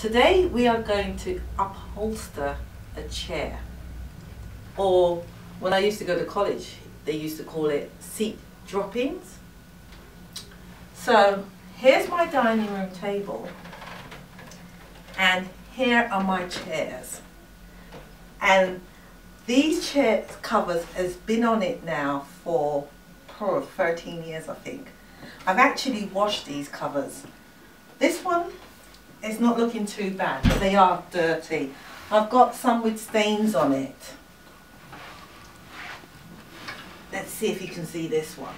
Today we are going to upholster a chair, or when I used to go to college they used to call it seat drop-ins. So here's my dining room table and here are my chairs, and these chair covers has been on it now for 13 years I think. I've actually washed these covers. This one is not looking too bad, but they are dirty. I've got some with stains on it. Let's see if you can see this one.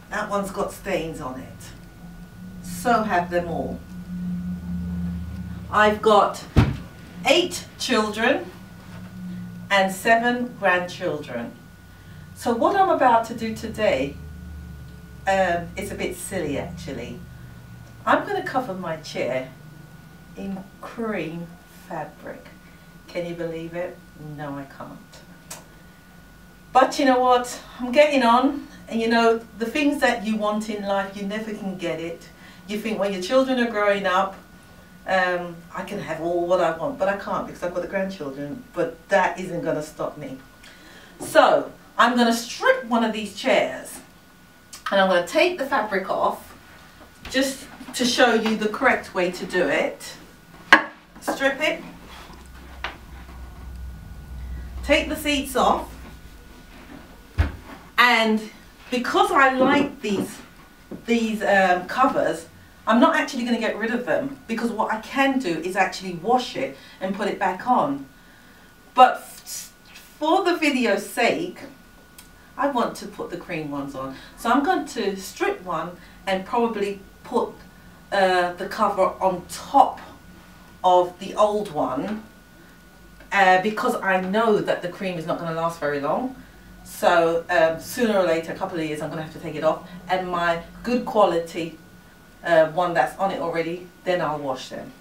That one's got stains on it. So have them all. I've got 8 children and 7 grandchildren. So what I'm about to do today is a bit silly actually. I'm going to cover my chair in cream fabric. Can you believe it? No, I can't. But you know what? I'm getting on, and you know, the things that you want in life, you never can get it. You think when your children are growing up, I can have all what I want, but I can't because I've got the grandchildren, but that isn't going to stop me. So I'm going to strip one of these chairs and I'm going to take the fabric off just to show you the correct way to do it. Strip it, take the seats off, and because I like these covers, I'm not actually going to get rid of them, because what I can do is actually wash it and put it back on. But for the video's sake, I want to put the cream ones on. So I'm going to strip one and probably put the cover on top of the old one, because I know that the cream is not going to last very long. So sooner or later, a couple of years, I'm going to have to take it off, and my good quality one that's on it already, then I'll wash them.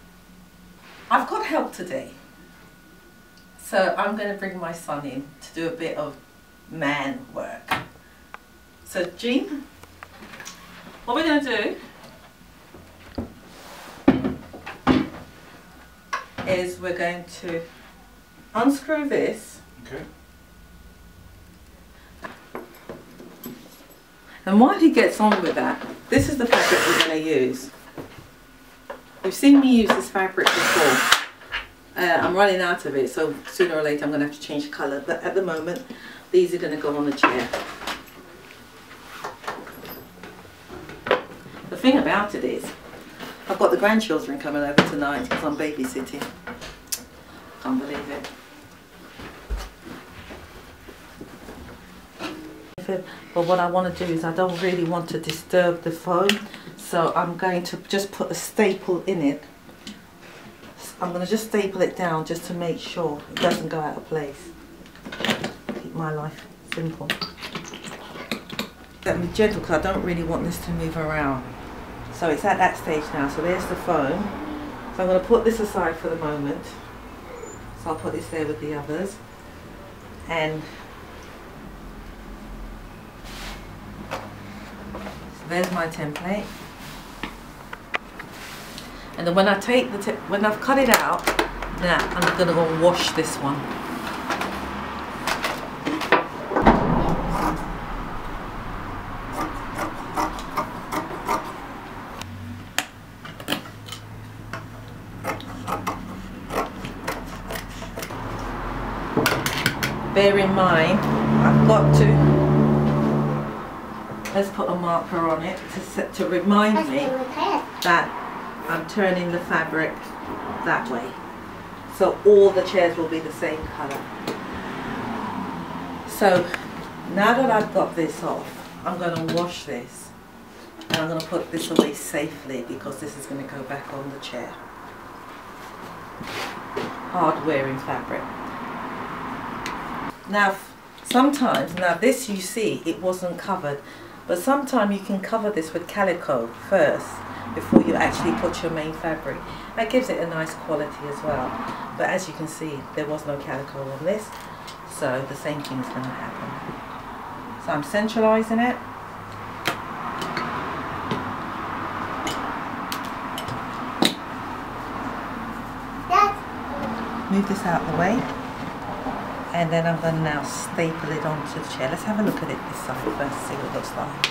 I've got help today, so I'm going to bring my son in to do a bit of man work. So Jean, what we're going to do is we're going to unscrew this. Okay. And while he gets on with that, this is the fabric we're going to use. You've seen me use this fabric before. I'm running out of it, so sooner or later I'm going to have to change the colour. But at the moment, these are going to go on the chair. The thing about it is, I've got the grandchildren coming over tonight because I'm babysitting. Can't believe it. But what I want to do is I don't really want to disturb the foam, so I'm going to just put a staple in it. I'm going to just staple it down just to make sure it doesn't go out of place. Keep my life simple. Let me be gentle because I don't really want this to move around. So it's at that stage now, so there's the foam. So I'm going to put this aside for the moment. So I'll put this there with the others. And there's my template, and then when I take when I've cut it out, now I'm going to go and wash this one. Bear in mind, I've got to. Let's put a marker on it to remind me that I'm turning the fabric that way. So all the chairs will be the same colour. So now that I've got this off, I'm going to wash this. And I'm going to put this away safely because this is going to go back on the chair. Hard wearing fabric. Now sometimes, now this you see, it wasn't covered. But sometimes you can cover this with calico first before you actually put your main fabric. That gives it a nice quality as well. But as you can see, there was no calico on this, so the same thing is going to happen. So I'm centralising it. move this out of the way, and then I'm going to now staple it onto the chair. Let's have a look at it this side first, see what it looks like.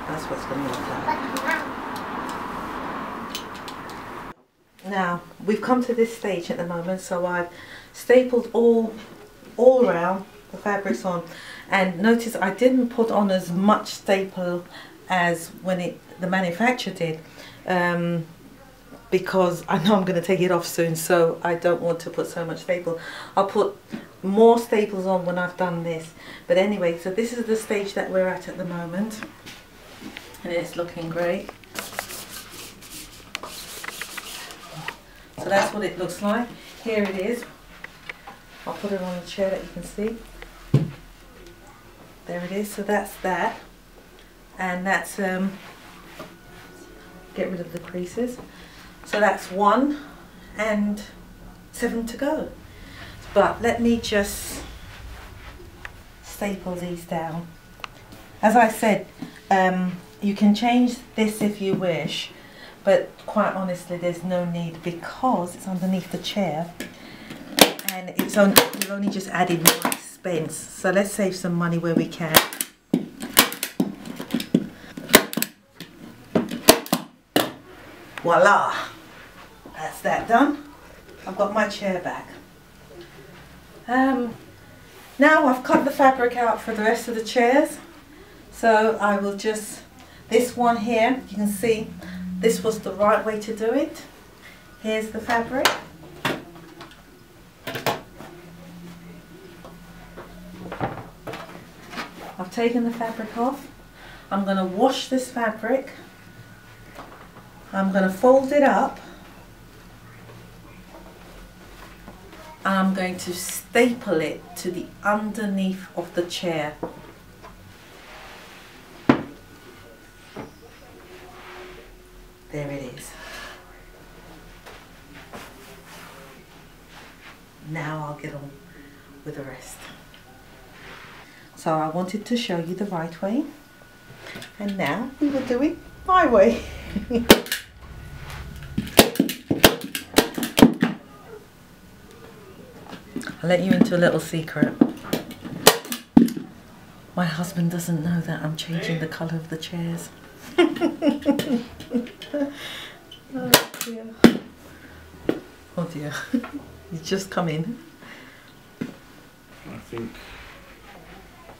That's what it's going to look like. Now, we've come to this stage at the moment, so I've stapled all around the fabrics on, and notice I didn't put on as much staple as when the manufacturer did, because I know I'm going to take it off soon, so I don't want to put so much staple. I'll put more staples on when I've done this. But anyway, so this is the stage that we're at the moment, and it's looking great. So that's what it looks like. Here it is. I'll put it on the chair that you can see. There it is. So that's that, and that's get rid of the creases. So that's 1 and 7 to go. But let me just staple these down. As I said, you can change this if you wish, but quite honestly there's no need, because it's underneath the chair and we've only just added more expense. So let's save some money where we can. Voila! That's that done. I've got my chair back. Now I've cut the fabric out for the rest of the chairs. So I will just, this one here, you can see this was the right way to do it. Here's the fabric. I've taken the fabric off. I'm going to wash this fabric. I'm going to fold it up. I'm going to staple it to the underneath of the chair. There it is. Now I'll get on with the rest. So I wanted to show you the right way, and now we will do it my way. I'll let you into a little secret. My husband doesn't know that I'm changing the colour of the chairs. Oh dear. Oh dear. He's just come in. I think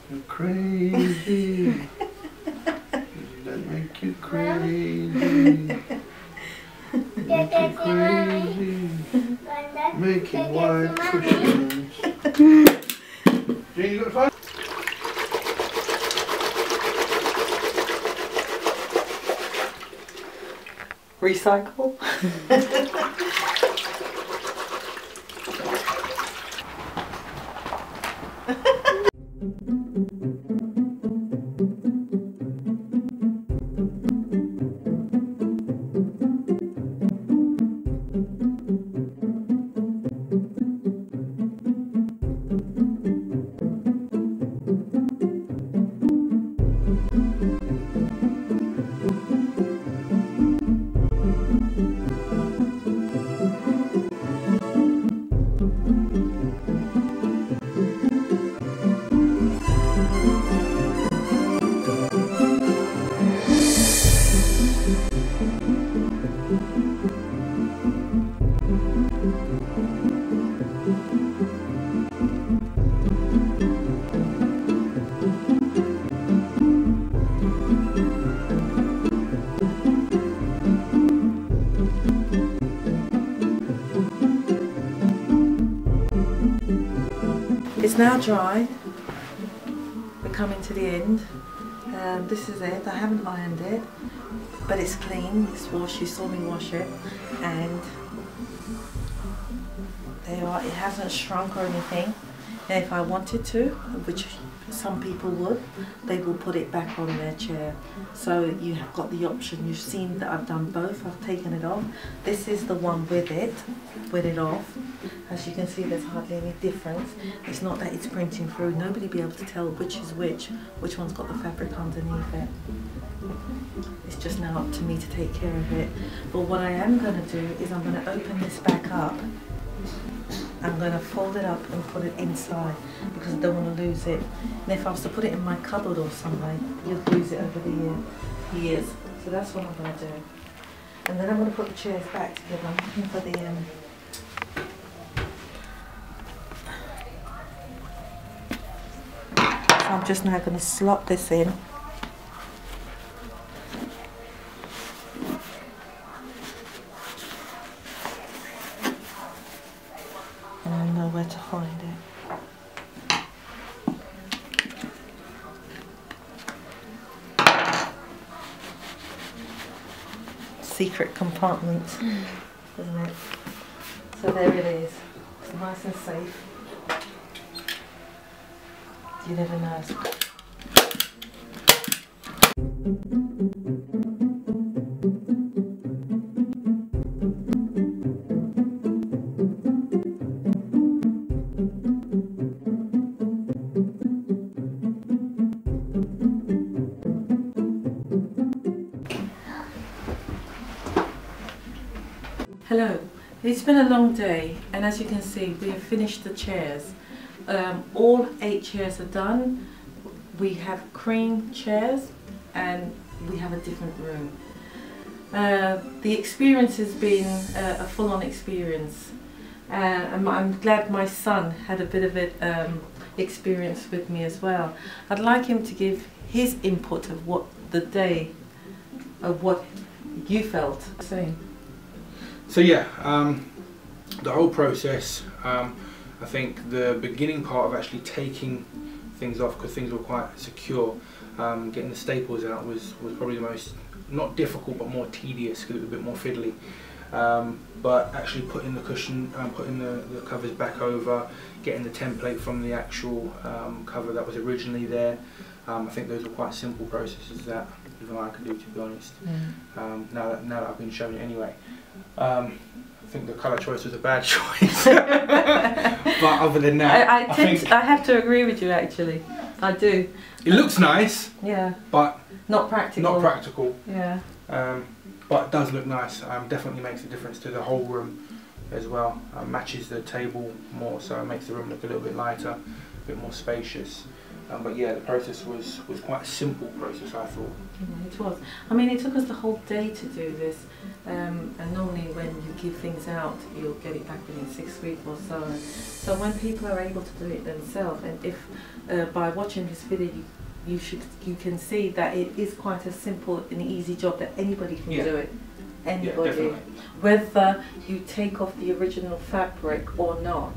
you're crazy. That make you crazy. Make you crazy. Making white cushions. Jane, you got a phone? Recycle. It's now dry. We're coming to the end. This is it. I haven't ironed it, but it's clean. It's washed. You saw me wash it, and there you are. It hasn't shrunk or anything. And if I wanted to, which some people would, they will put it back on their chair. So you have got the option. You've seen that I've done both. I've taken it off. This is the one with it off. As you can see, there's hardly any difference. It's not that it's printing through. Nobody will be able to tell which is which one's got the fabric underneath it. It's just now up to me to take care of it. But what I am going to do is I'm going to open this back up. I'm going to fold it up and put it inside because I don't want to lose it. And if I was to put it in my cupboard or somewhere, you'd lose it over the years. So that's what I'm going to do. And then I'm going to put the chairs back together. I'm looking for the so I'm just now going to slot this in. And I know where to find it. Secret compartment, isn't it? So there it is. It's nice and safe. You never know. Hello, it's been a long day, and as you can see, we have finished the chairs. All 8 chairs are done. We have cream chairs and we have a different room. The experience has been a full-on experience. I'm glad my son had a bit of it experience with me as well. I'd like him to give his input of what the day, of what you felt. So yeah, the whole process, I think the beginning part of actually taking things off, because things were quite secure, getting the staples out was probably the most, not difficult, but more tedious because it was a bit more fiddly. But actually putting the cushion, putting the covers back over, getting the template from the actual cover that was originally there, I think those were quite simple processes that even I could do, to be honest. Now that I've been shown it anyway. I think the colour choice was a bad choice. But other than that, I have to agree with you actually. I do. It looks nice. Yeah. But not practical. Not practical. Yeah. But it does look nice. Definitely makes a difference to the whole room as well. Matches the table more, so it makes the room look a little bit lighter, a bit more spacious. But yeah, the process was quite a simple process, I thought. Yeah, it was. I mean, it took us the whole day to do this, and normally when you give things out, you'll get it back within 6 weeks or so. So when people are able to do it themselves, and if by watching this video you can see that it is quite a simple and easy job that anybody can do it. Anybody. Yeah, whether you take off the original fabric or not,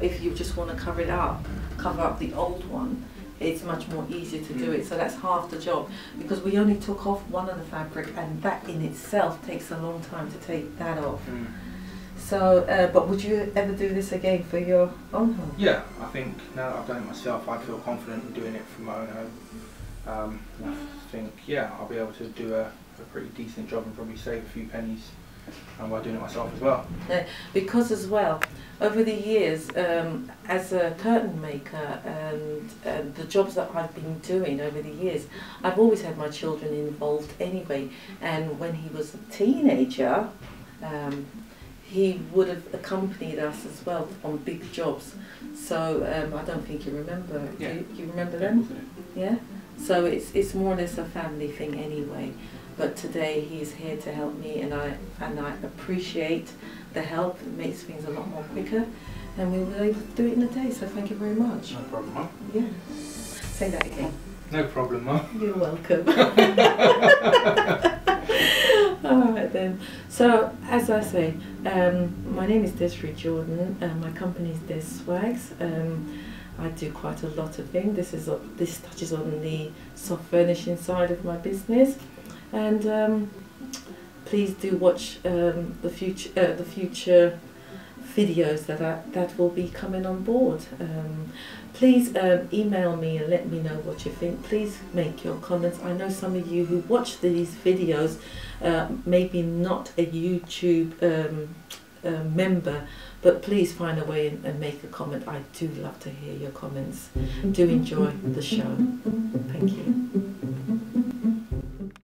if you just want to cover up the old one, it's much more easier to do it. So that's half the job, because we only took off one of the fabric, and that in itself takes a long time to take that off. So, but would you ever do this again for your own home? Yeah, I think now that I've done it myself, I feel confident in doing it for my own home. I think, yeah, I'll be able to do a pretty decent job and probably save a few pennies by doing it myself as well. Because as well, over the years, as a curtain maker and the jobs that I've been doing over the years, I've always had my children involved anyway. And when he was a teenager, he would have accompanied us as well on big jobs. So I don't think you remember. Yeah. Do you remember them? Yeah. So it's more or less a family thing anyway. But today he's here to help me, and I appreciate the help. It makes things a lot more quicker, and we were able to do it in a day. So thank you very much. No problem, Mum. Yeah. Say that again. No problem, Mum. You're welcome. Alright then. So as I say, my name is Desiree Jordan. My company is Des Swags. I do quite a lot of things. This touches on the soft furnishing side of my business. And please do watch the future videos that will be coming on board. Please email me and let me know what you think. Please make your comments. I know some of you who watch these videos, maybe not a YouTube member, but please find a way and make a comment. I do love to hear your comments. Do enjoy the show. Thank you.